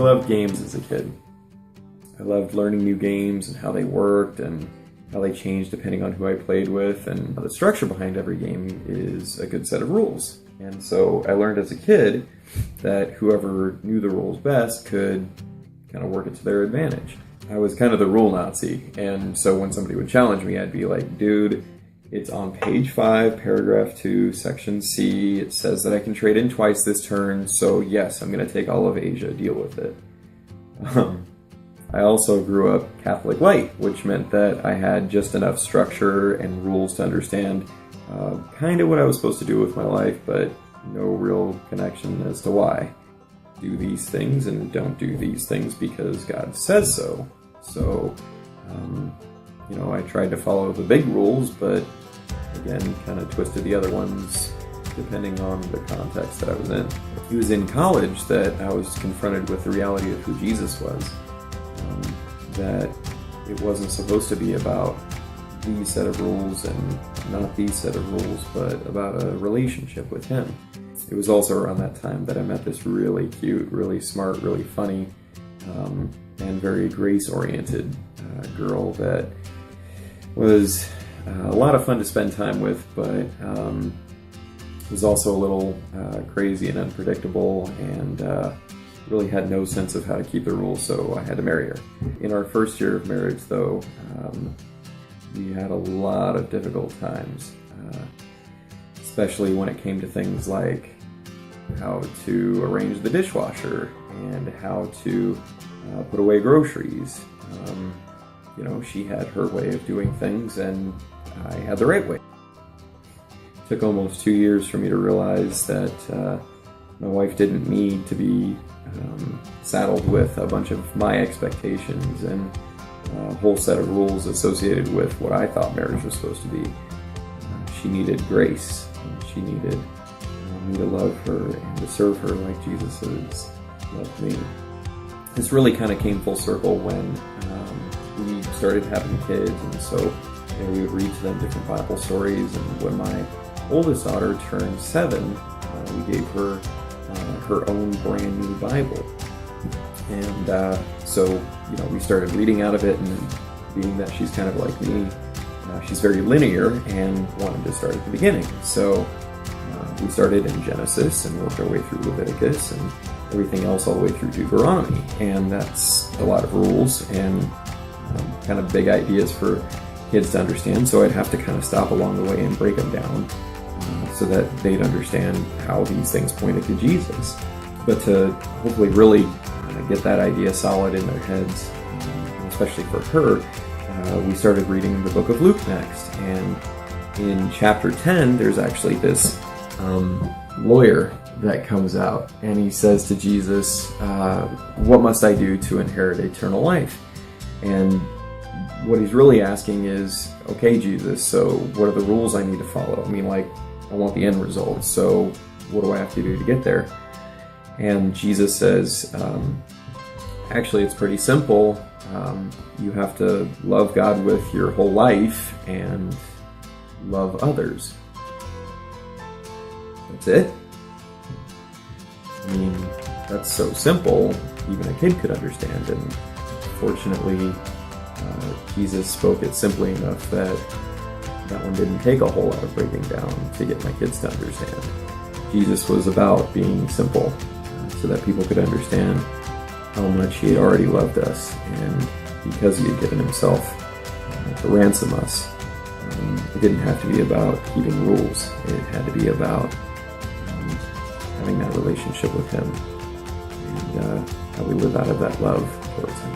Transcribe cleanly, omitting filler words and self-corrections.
loved games as a kid. I loved learning new games and how they worked and how they changed depending on who I played with, and the structure behind every game is a good set of rules. And so I learned as a kid that whoever knew the rules best could kind of work it to their advantage. I was kind of the rule Nazi, and so when somebody would challenge me, I'd be like, dude, it's on page 5, paragraph 2, section C. It says that I can trade in twice this turn, so yes, I'm going to take all of Asia, deal with it. I also grew up Catholic light, which meant that I had just enough structure and rules to understand kind of what I was supposed to do with my life, but no real connection as to why. Do these things and don't do these things because God says so. So, I tried to follow the big rules, but again, kind of twisted the other ones depending on the context that I was in. It was in college that I was confronted with the reality of who Jesus was. That it wasn't supposed to be about these set of rules and not these set of rules, but about a relationship with Him. It was also around that time that I met this really cute, really smart, really funny, and very grace-oriented girl that was a lot of fun to spend time with, but was also a little crazy and unpredictable, and really had no sense of how to keep the rules, so I had to marry her. In our first year of marriage, though, we had a lot of difficult times, especially when it came to things like how to arrange the dishwasher and how to put away groceries. She had her way of doing things, and I had the right way. It took almost 2 years for me to realize that my wife didn't need to be saddled with a bunch of my expectations and a whole set of rules associated with what I thought marriage was supposed to be. She needed grace, and she needed me to love her and to serve her like Jesus has loved me. This really kind of came full circle when we started having kids, and so we would read to them different Bible stories, and when my oldest daughter turned 7, we gave her her own brand new Bible. And so we started reading out of it, and being that she's kind of like me, she's very linear and wanted to start at the beginning. So we started in Genesis and worked our way through Leviticus and everything else all the way through Deuteronomy. And that's a lot of rules and kind of big ideas for kids to understand. So I'd have to kind of stop along the way and break them down so that they'd understand how these things pointed to Jesus. But to hopefully really get that idea solid in their heads, especially for her, we started reading the book of Luke next. And in chapter 10, there's actually this lawyer that comes out, and he says to Jesus, what must I do to inherit eternal life? And what he's really asking is, okay, Jesus, so what are the rules I need to follow? I mean, I want the end result, so what do I have to do to get there? And Jesus says, actually, it's pretty simple. You have to love God with your whole life and love others. That's it. I mean, that's so simple, even a kid could understand. And fortunately, Jesus spoke it simply enough that one didn't take a whole lot of breaking down to get my kids to understand. Jesus was about being simple so that people could understand how much He had already loved us, and because He had given Himself to ransom us, it didn't have to be about keeping rules. It had to be about having that relationship with Him and how we live out of that love towards Him.